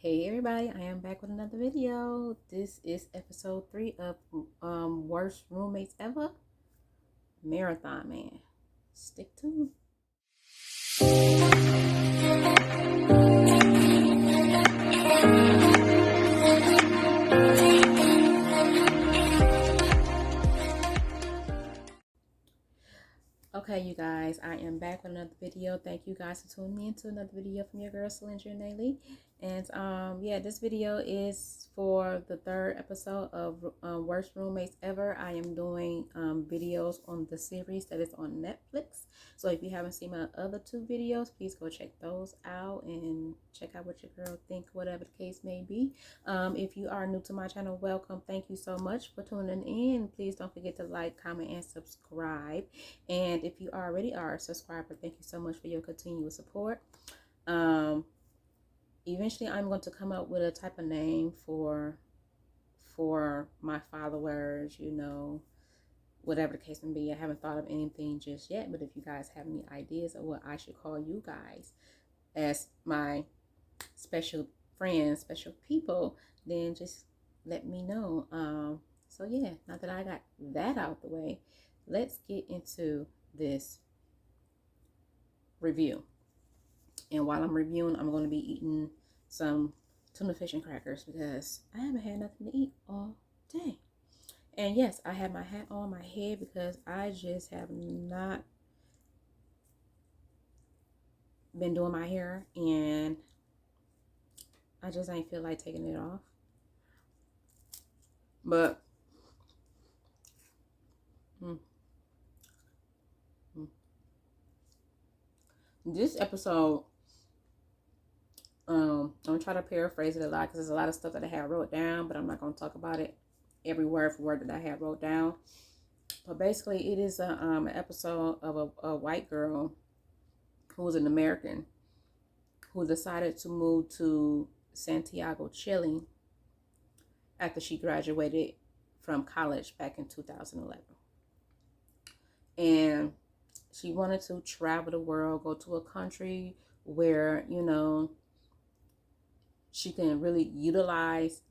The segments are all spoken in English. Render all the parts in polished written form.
Hey everybody, I am back with another video. This is episode 3 of Worst Roommates Ever Marathon Man. Stick tuned. Okay, you guys, I am back with another video. Thank you guys for tuning in to another video from your girl, Cylindra Naylee. And yeah, this video is for the third episode of Worst Roommates Ever. I am doing videos on the series that is on Netflix. So if you haven't seen my other two videos, please go check those out and check out what your girl think, whatever the case may be. If you are new to my channel, welcome. Thank you so much for tuning in. Please don't forget to like, comment, and subscribe. And if you already are a subscriber, thank you so much for your continuous support. Eventually I'm going to come up with a type of name for my followers, whatever the case may be. I haven't thought of anything just yet, but if you guys have any ideas of what I should call you guys as my special friends, special people, then just let me know. So yeah, now that I got that out the way, let's get into this review. And while I'm reviewing, I'm going to be eating some tuna fish and crackers because I haven't had nothing to eat all day. And yes, I have my hat on my head because I just have not been doing my hair and I just ain't feel like taking it off. But this episode, I'm gonna try to paraphrase it a lot because there's a lot of stuff that I have wrote down, but I'm not gonna talk about it every word for word that I have wrote down. But basically, it is an episode of a white girl who was an American who decided to move to Santiago, Chile after she graduated from college back in 2011. And she wanted to travel the world, go to a country where, she can really utilize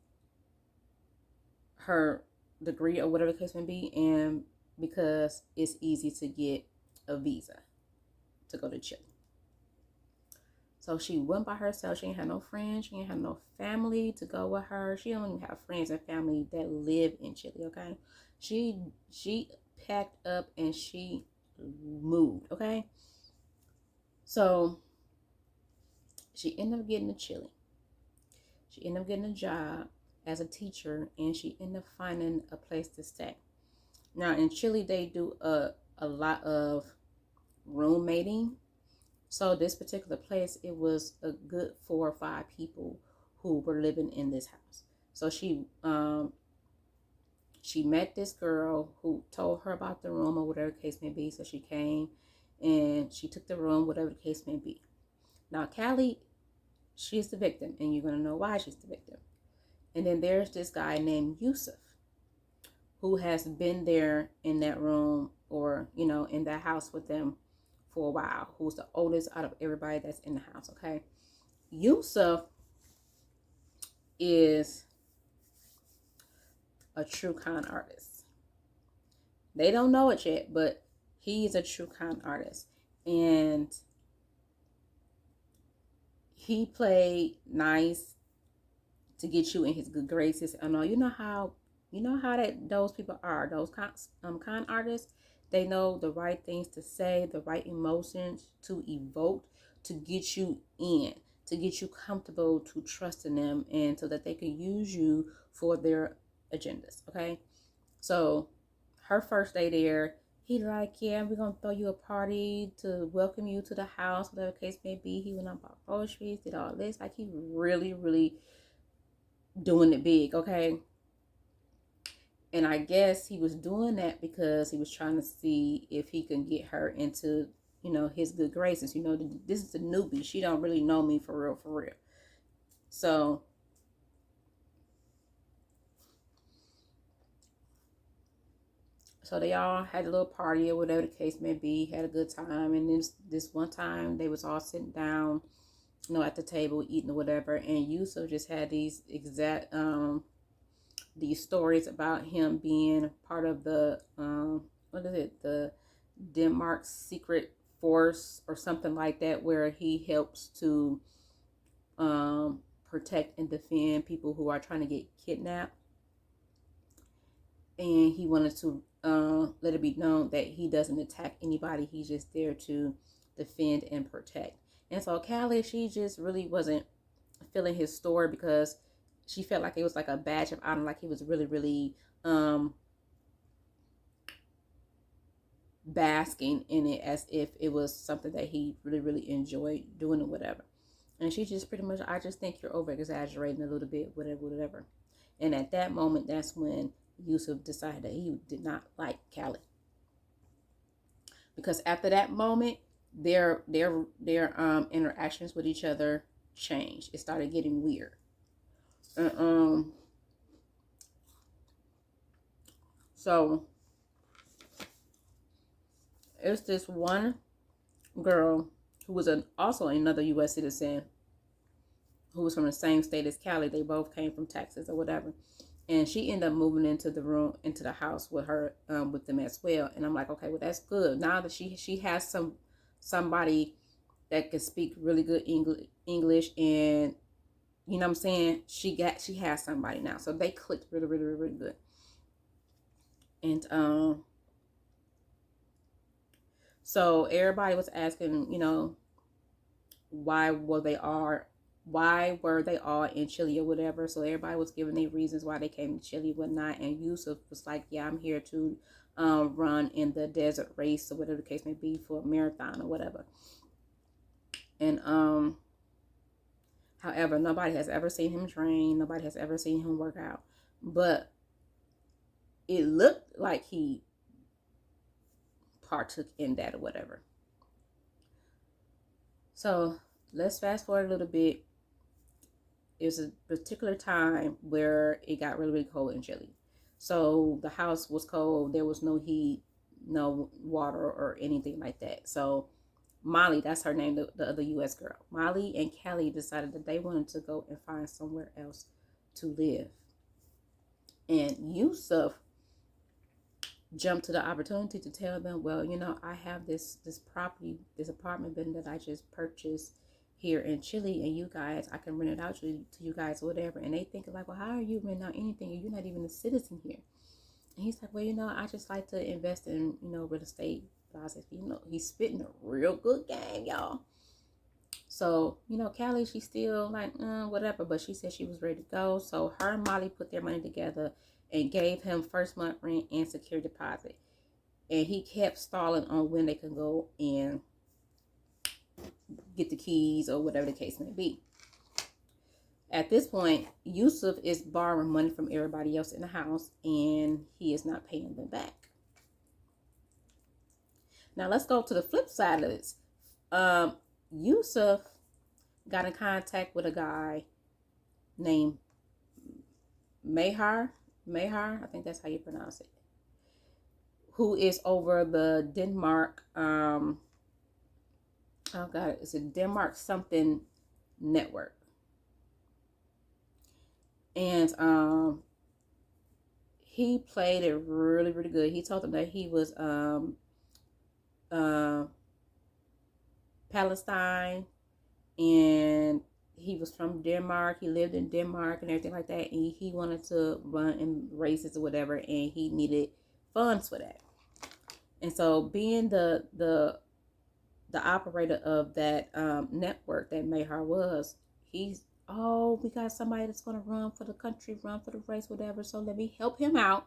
her degree or whatever the case may be, and because it's easy to get a visa to go to Chile. So she went by herself. She ain't had no friends. She ain't had no family to go with her. She don't even have friends and family that live in Chile, okay? She packed up and she moved, okay? So she ended up getting to Chile. She ended up getting a job as a teacher, and she ended up finding a place to stay. Now, in Chile, they do a lot of roommating. So this particular place, it was a good 4 or 5 people who were living in this house. So she met this girl who told her about the room or whatever the case may be. So she came and she took the room, whatever the case may be. Now, Callie, she's the victim, and you're going to know why she's the victim. And then there's this guy named Yusuf who has been there in that room or, in that house with them for a while, who's the oldest out of everybody that's in the house, okay? Yusuf is a true con artist. They don't know it yet, but he's a true con artist. And he played nice to get you in his good graces. I know you know how that those people are, those con artists. They know the right things to say, the right emotions to evoke to get you in, to get you comfortable, to trust in them, and so that they can use you for their agendas. Okay, so her first day there, he like, yeah, we're gonna throw you a party to welcome you to the house, whatever the case may be. He went out, bought groceries, did all this. Like, he really, really doing it big, okay? And I guess he was doing that because he was trying to see if he can get her into, his good graces. This is a newbie. She don't really know me for real, for real. So they all had a little party or whatever the case may be, had a good time. And this one time they was all sitting down at the table eating or whatever. And Yusuf just had these stories about him being part of the what is it, the Denmark secret force or something like that, where he helps to protect and defend people who are trying to get kidnapped. And he wanted to let it be known that he doesn't attack anybody. He's just there to defend and protect. And so Callie, she just really wasn't feeling his story, because she felt like it was like a badge of honor, like he was really, really basking in it, as if it was something that he really, really enjoyed doing or whatever. And she just pretty much, I just think you're over exaggerating a little bit, whatever. And at that moment, that's when Yusuf decided that he did not like Callie, because after that moment, their interactions with each other changed. It started getting weird. So it's this one girl who was also another U.S. citizen, who was from the same state as Callie. They both came from Texas or whatever. And she ended up moving into the house with her, with them as well. And I'm like, okay, well, that's good. Now that she has somebody that can speak really good English, and you know what I'm saying, she has somebody now. So they clicked really, really, really, really good. And so everybody was asking, why were they all in Chile or whatever. So everybody was giving their reasons why they came to Chile, whatnot. And Yusuf was like, yeah, I'm here to run in the desert race or whatever the case may be, for a marathon or whatever. And however, nobody has ever seen him train. Nobody has ever seen him work out. But it looked like he partook in that or whatever. So let's fast forward a little bit. It was a particular time where it got really, really cold in Chile. So the house was cold. There was no heat, no water or anything like that. So Molly, that's her name, the other U.S. girl, Molly and Callie decided that they wanted to go and find somewhere else to live. And Yusuf jumped to the opportunity to tell them, well, I have this property, this apartment building that I just purchased here in Chile, and you guys, I can rent it out to you guys or whatever. And they think like, well, how are you renting out anything? You're not even a citizen here. And he's like, well, I just like to invest in, real estate. But I said, he's spitting a real good game, y'all. So, Callie, she's still like, whatever, but she said she was ready to go. So her and Molly put their money together and gave him first month rent and security deposit. And he kept stalling on when they can go and get the keys or whatever the case may be. At this point, Yusuf is borrowing money from everybody else in the house, and he is not paying them back. Now let's go to the flip side of this. Yusuf got in contact with a guy named Mahar, I think that's how you pronounce it, who is over the Denmark, it's a Denmark something network. And he played it really, really good. He told them that he was Palestine, and he was from Denmark. He lived in Denmark and everything like that. And he wanted to run in races or whatever, and he needed funds for that. And so, being the operator of that network that Mahar was, we got somebody that's going to run for the country, run for the race, whatever. So let me help him out.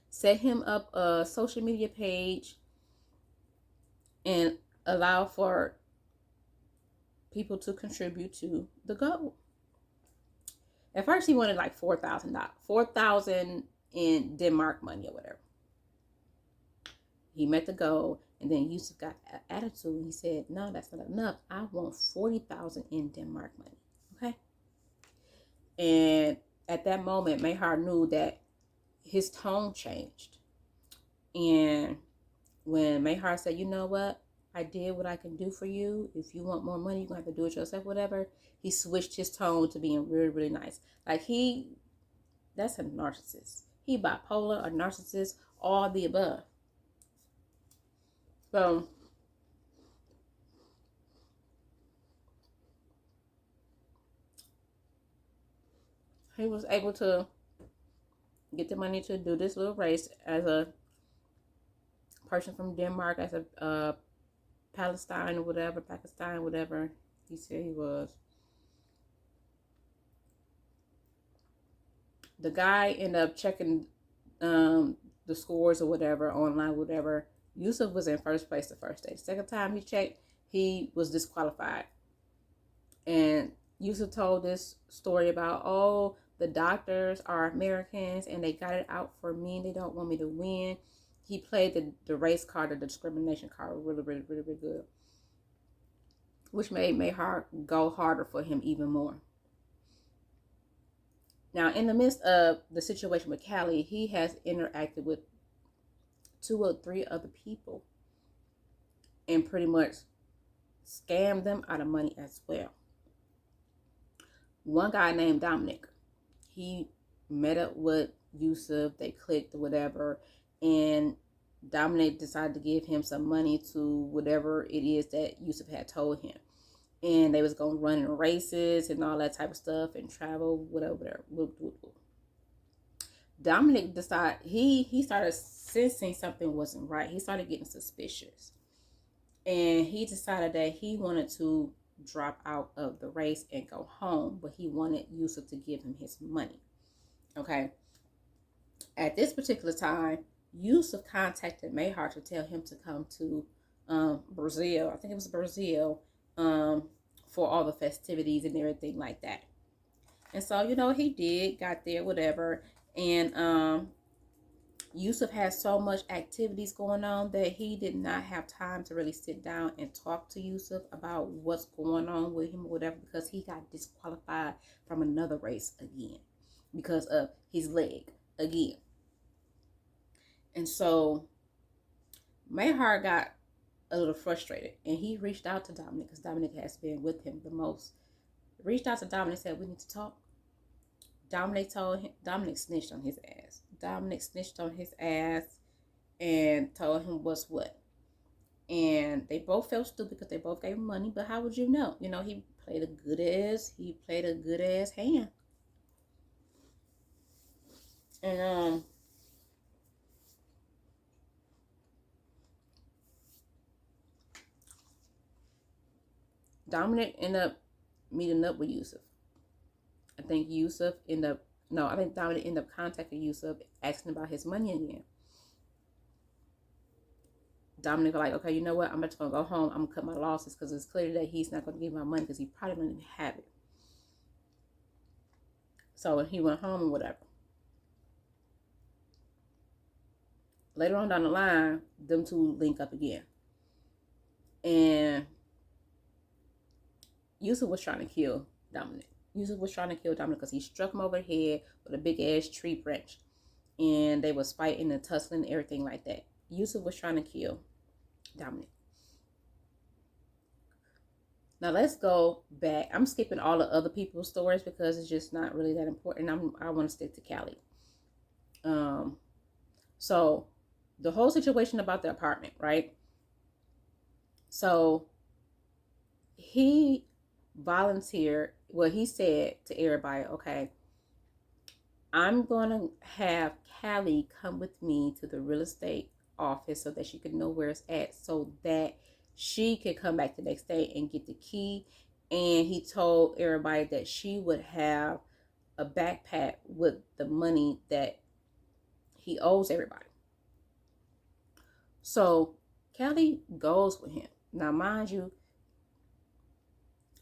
Set him up a social media page and allow for people to contribute to the goal. At first, he wanted like $4,000 in Denmark money or whatever. He met the goal, and then Yusuf got an attitude. He said, "No, that's not enough. I want $40,000 in Denmark money." Okay. And at that moment, Mahar knew that his tone changed. And when Mahar said, "You know what? I did what I can do for you. If you want more money, you're going to have to do it yourself, whatever. He switched his tone to being really, really nice. Like that's a narcissist. He bipolar, a narcissist, all the above. So he was able to get the money to do this little race as a person from Denmark, as a Palestine or whatever, Pakistan, whatever he said he was. The guy ended up checking the scores or whatever online, whatever. Yusuf was in first place the first day. Second time he checked, he was disqualified. And Yusuf told this story about, oh, the doctors are Americans and they got it out for me and they don't want me to win. He played the race card, the discrimination card, really, really, really, really good, which made Mayhart go harder for him even more. Now, in the midst of the situation with Callie, he has interacted with 2 or 3 other people and pretty much scammed them out of money as well. One guy named Dominic, he met up with Yusuf, they clicked or whatever, and Dominic decided to give him some money to whatever it is that Yusuf had told him. And they was going to run in races and all that type of stuff and travel, whatever. Dominic decided, he started sensing something wasn't right. He started getting suspicious. And he decided that he wanted to drop out of the race and go home, but he wanted Yusuf to give him his money. Okay. At this particular time, Yusuf contacted Mayhart to tell him to come to Brazil. I think it was Brazil, for all the festivities and everything like that. And so, he did, got there, whatever. And Yusuf had so much activities going on that he did not have time to really sit down and talk to Yusuf about what's going on with him or whatever, because he got disqualified from another race again because of his leg again. And so Mayhart got a little frustrated and he reached out to Dominic, because Dominic has been with him the most. Reached out to Dominic and said, we need to talk. Dominic snitched on his ass. Dominic snitched on his ass and told him what's what. And they both felt stupid because they both gave him money, but how would you know? He played a good ass hand. And Dominic ended up meeting up with Yusuf. I think Dominic ended up contacting Yusuf, asking about his money again. Dominic was like, okay, you know what? I'm just going to go home. I'm going to cut my losses because it's clear that he's not going to give my money because he probably don't even have it. So he went home and whatever. Later on down the line, them two link up again. And Yusuf was trying to kill Dominic. Because he struck him over the head with a big ass tree branch. And they was fighting and tussling and everything like that. Yusuf was trying to kill Dominic. Now let's go back. I'm skipping all the other people's stories because it's just not really that important. I want to stick to Callie. So the whole situation about the apartment, right? So he volunteered. Well, he said to everybody, okay, I'm going to have Callie come with me to the real estate office so that she can know where it's at, so that she could come back the next day and get the key. And he told everybody that she would have a backpack with the money that he owes everybody. So Callie goes with him. Now, mind you,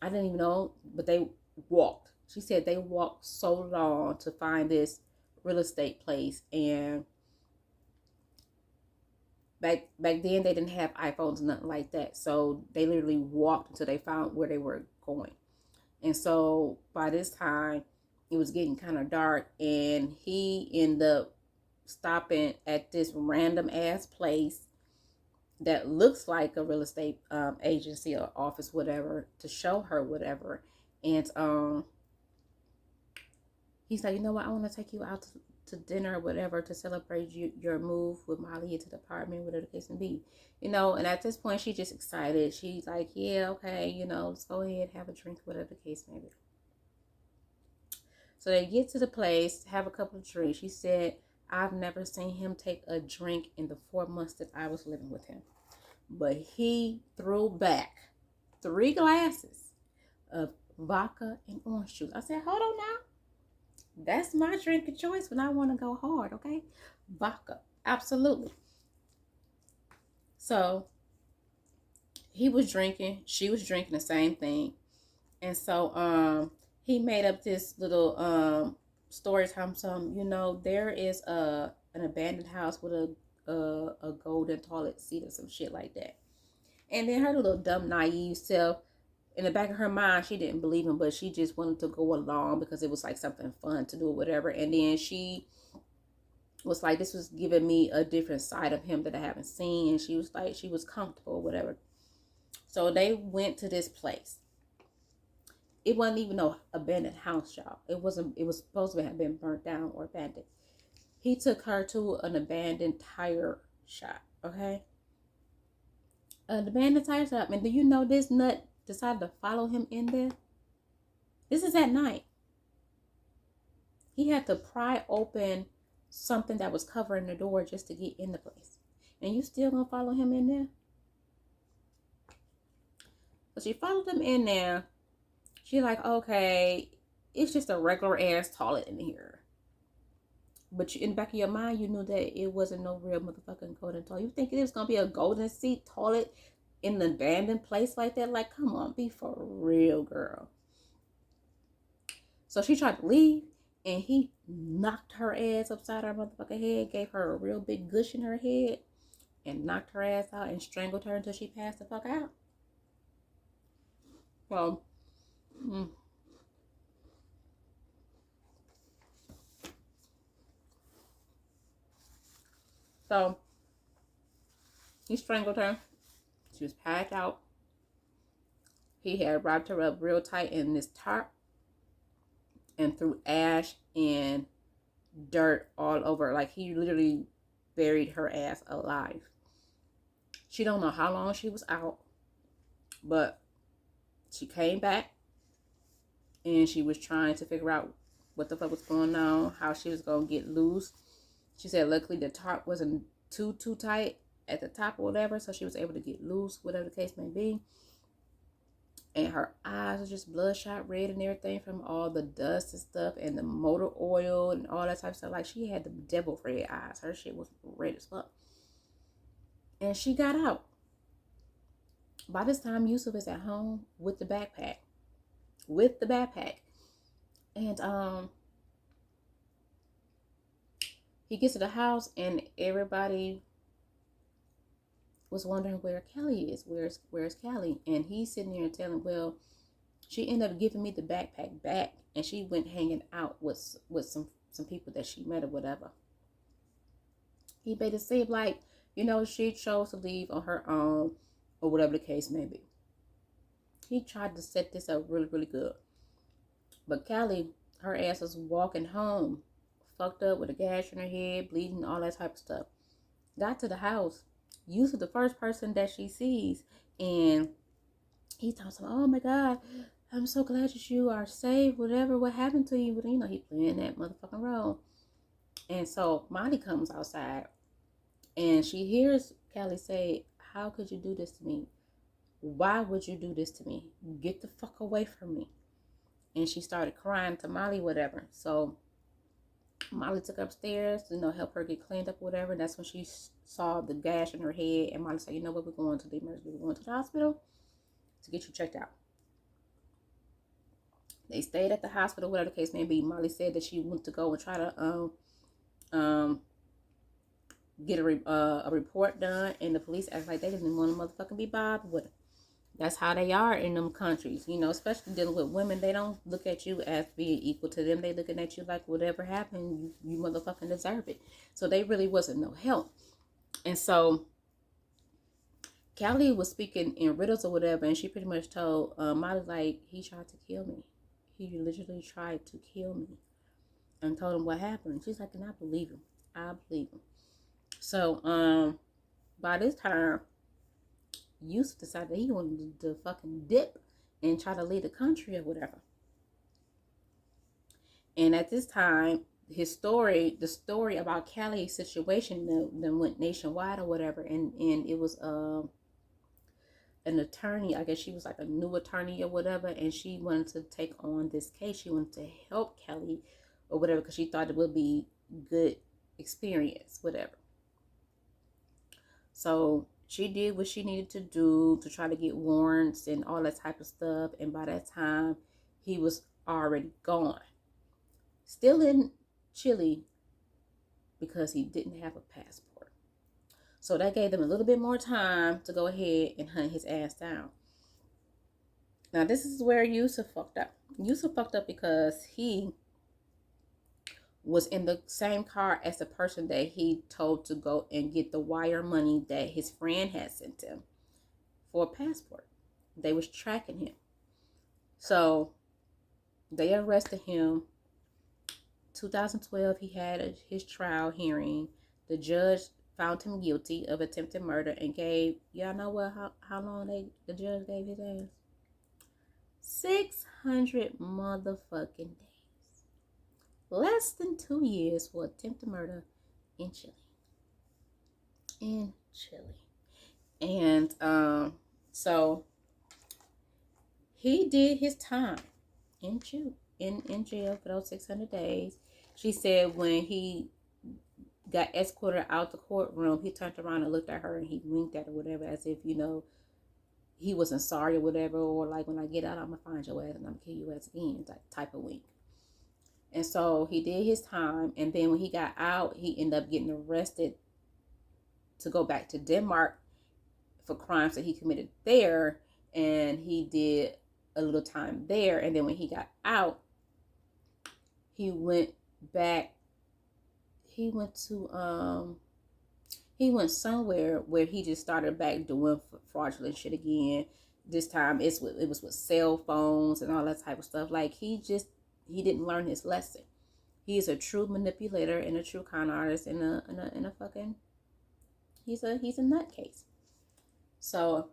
I didn't even know, but they walked. She said they walked so long to find this real estate place. And back then they didn't have iPhones, nothing like that. So they literally walked until they found where they were going. And so by this time, it was getting kind of dark, and he ended up stopping at this random ass place that looks like a real estate agency or office, whatever, to show her whatever. And he's like, you know what, I want to take you out to dinner or whatever to celebrate your move with Molly into the apartment, whatever the case may be. And at this point, she's just excited. She's like, yeah, okay, let's go ahead, have a drink, whatever the case may be. So they get to the place, have a couple of drinks. She said, I've never seen him take a drink in the 4 months that I was living with him. But he threw back 3 glasses of vodka and orange juice. I said, hold on now. That's my drink of choice when I want to go hard, okay? Vodka. Absolutely. So he was drinking. She was drinking the same thing. And so he made up this little story time. There is an abandoned house with a golden toilet seat or some shit like that. And then her little dumb naive self, in the back of her mind, she didn't believe him, but she just wanted to go along because it was like something fun to do or whatever. And then she was like, this was giving me a different side of him that I haven't seen. And she was like, she was comfortable or whatever. So they went to this place. It wasn't even no abandoned house, y'all. It was supposed to have been burnt down or abandoned. He took her to an abandoned tire shop, okay? An abandoned tire shop. And do you know this nut decided to follow him in there? This is at night. He had to pry open something that was covering the door just to get in the place. And you still gonna follow him in there? So she followed him in there. She's like, okay, it's just a regular ass toilet in here. But in the back of your mind, you knew that it wasn't no real motherfucking golden toilet. You think it was gonna be a golden seat toilet in an abandoned place like that? Like, come on, be for real, girl. So she tried to leave, and he knocked her ass upside her motherfucking head, gave her a real big gush in her head, and knocked her ass out and strangled her until she passed the fuck out. Well, so he strangled her. She was passed out. He had wrapped her up real tight in this tarp and threw ash and dirt all over. Like, he literally buried her ass alive. She don't know how long she was out, but she came back and she was trying to figure out what the fuck was going on, how she was going to get loose. She said luckily the tarp wasn't too tight at the top or whatever, so she was able to get loose, whatever the case may be. And her eyes were just bloodshot red and everything from all the dust and stuff and the motor oil and all that type of stuff. Like, she had the devil red eyes. Her shit was red as fuck. And she got out. By this time, Yusuf is at home with the backpack. And he gets to the house and everybody was wondering where Kelly is. Where's Kelly? And he's sitting there and telling, well, she ended up giving me the backpack back, and she went hanging out with some people that she met or whatever. He made it seem like, she chose to leave on her own or whatever the case may be. He tried to set this up really, really good. But Callie, her ass was walking home, fucked up with a gash in her head, bleeding, all that type of stuff. Got to the house. Yusuf the first person that she sees, and he talks about, oh my God, I'm so glad that you are safe, whatever, what happened to you? But he playing that motherfucking role. And so Molly comes outside and she hears Callie say, how could you do this to me? Why would you do this to me? Get the fuck away from me. And she started crying to Molly, whatever. So Molly took her upstairs to help her get cleaned up, whatever. And that's when she saw the gash in her head. And Molly said, you know what, we're going to the emergency. We're going to the hospital to get you checked out. They stayed at the hospital, whatever the case may be. Molly said that she went to go and try to get a report done, and the police act like they didn't want to motherfucking be bothered with it. That's how they are in them countries, especially dealing with women. They don't look at you as being equal to them. They looking at you like whatever happened, you motherfucking deserve it. So they really wasn't no help. And so Callie was speaking in riddles or whatever, and she pretty much told Molly, like, he tried to kill me. He literally tried to kill me, and told him what happened. She's like, and I believe him. I believe him. So by this time, Yusuf decided that he wanted to fucking dip and try to lead the country or whatever. And at this time, the story about Callie's situation, then went nationwide or whatever, and it was an attorney. I guess she was like a new attorney or whatever, and she wanted to take on this case. She wanted to help Callie or whatever because she thought it would be good experience, whatever. So she did what she needed to do to try to get warrants and all that type of stuff. And by that time, he was already gone. Still in Chile because he didn't have a passport. So that gave them a little bit more time to go ahead and hunt his ass down. Now, this is where Yusuf fucked up. Yusuf fucked up because he was in the same car as the person that he told to go and get the wire money that his friend had sent him for a passport. They was tracking him. So they arrested him. 2012, he had his trial hearing. The judge found him guilty of attempted murder and gave, y'all know what, how long the judge gave his ass? 600 motherfucking days. Less than 2 years for attempted murder in Chile. And so he did his time in jail for those 600 days. She said when he got escorted out the courtroom, he turned around and looked at her and he winked at her, whatever, as if, he wasn't sorry or whatever, or like, when I get out, I'm gonna find your ass and I'm gonna kill your ass again, type of wink. And so he did his time, and then when he got out, he ended up getting arrested to go back to Denmark for crimes that he committed there, and he did a little time there. And then when he got out, he went back. He went somewhere where he just started back doing fraudulent shit again. This time it was with cell phones and all that type of stuff. Like, he didn't learn his lesson. He is a true manipulator and a true con artist and a fucking, he's a nutcase. So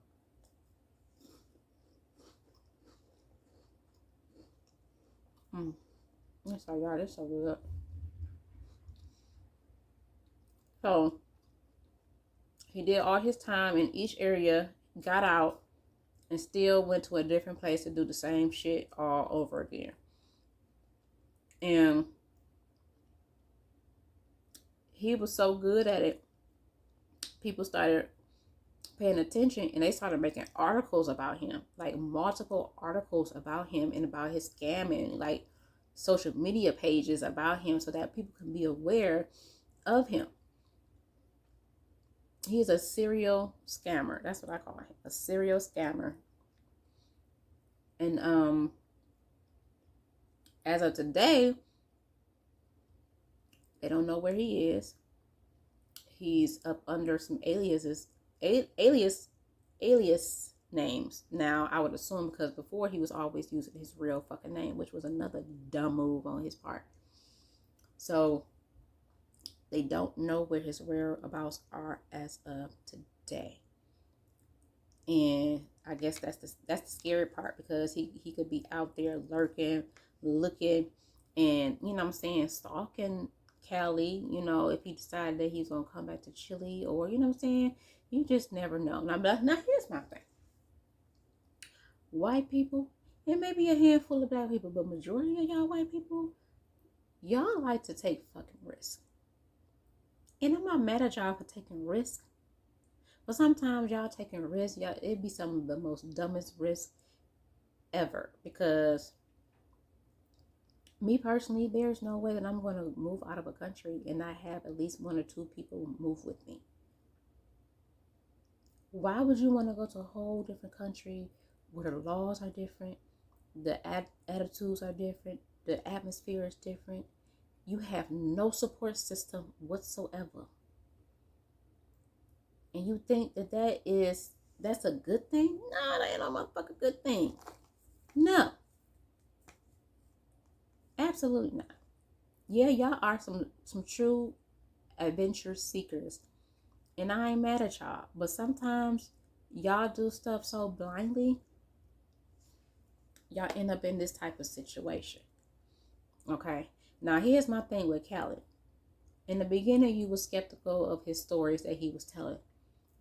I'm sorry, y'all, this is so good. So he did all his time in each area, got out, and still went to a different place to do the same shit all over again. And he was so good at it, people started paying attention and they started making articles about him, like multiple articles about him and about his scamming, like social media pages about him, so that people can be aware of him. He's a serial scammer. That's what I call him, a serial scammer. And as of today, they don't know where he is. He's up under some alias names now, I would assume, because before he was always using his real fucking name, which was another dumb move on his part. So they don't know where his whereabouts are as of today. And I guess that's the scary part, because he could be out there lurking, looking, and, you know what I'm saying, stalking Callie, if he decided that he's going to come back to Chile, or, you know what I'm saying, you just never know. Now here's my thing. White people, and maybe a handful of black people, but majority of y'all white people, y'all like to take fucking risks. And I'm not mad at y'all for taking risks. But sometimes y'all taking risks, it'd be some of the most dumbest risks ever. Because me personally, there's no way that I'm going to move out of a country and not have at least one or two people move with me. Why would you want to go to a whole different country where the laws are different, the attitudes are different, the atmosphere is different? You have no support system whatsoever. And you think that is that's a good thing? No, that ain't no motherfucking good thing. No, absolutely not. Yeah, y'all are some true adventure seekers, and I ain't mad at y'all. But sometimes y'all do stuff so blindly, y'all end up in this type of situation. Okay. Now here's my thing with Khaled. In the beginning, you were skeptical of his stories that he was telling.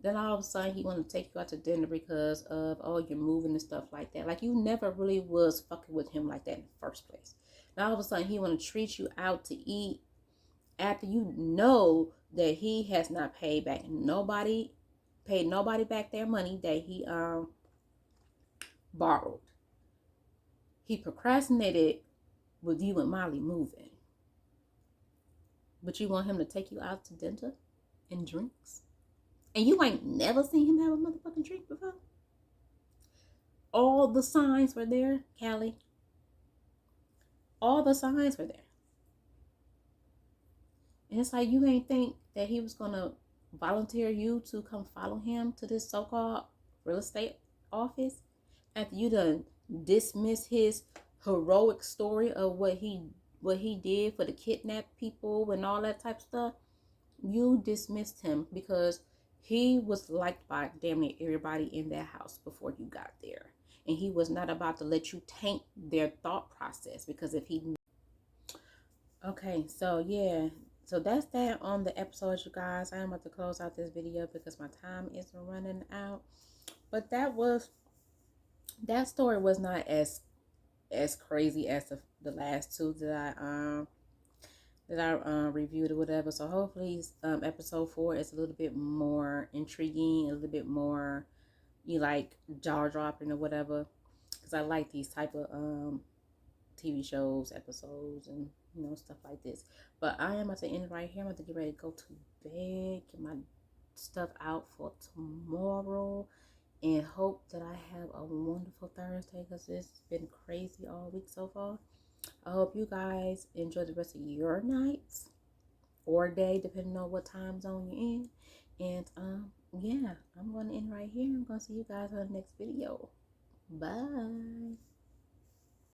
Then all of a sudden, he wanted to take you out to dinner because of, oh, you're moving and stuff like that. Like, you never really was fucking with him like that in the first place. Now all of a sudden, he want to treat you out to eat after you know that he has not paid nobody back their money that he borrowed. He procrastinated with you and Molly moving. But you want him to take you out to dinner and drinks? And you ain't never seen him have a motherfucking drink before? All the signs were there, Callie. All the signs were there. And it's like you ain't think that he was gonna volunteer you to come follow him to this so-called real estate office after you done dismiss his heroic story of what he did for the kidnapped people and all that type of stuff. You dismissed him because he was liked by damn near everybody in that house before you got there. And he was not about to let you taint their thought process because if he... Okay, so yeah. So that's that on the episode, you guys. I am about to close out this video because my time is running out. But that story was not as crazy as the last two that I reviewed or whatever. So hopefully episode 4 is a little bit more intriguing, a little bit more jaw dropping or whatever, because I like these type of TV shows, episodes, and stuff like this. But I am at the end right here. I'm about to get ready to go to bed, get my stuff out for tomorrow, and hope that I have a wonderful Thursday because it's been crazy all week so far. I hope you guys enjoy the rest of your nights or day, depending on what time zone you're in. And yeah, I'm going to end right here. I'm going to see you guys on the next video. Bye.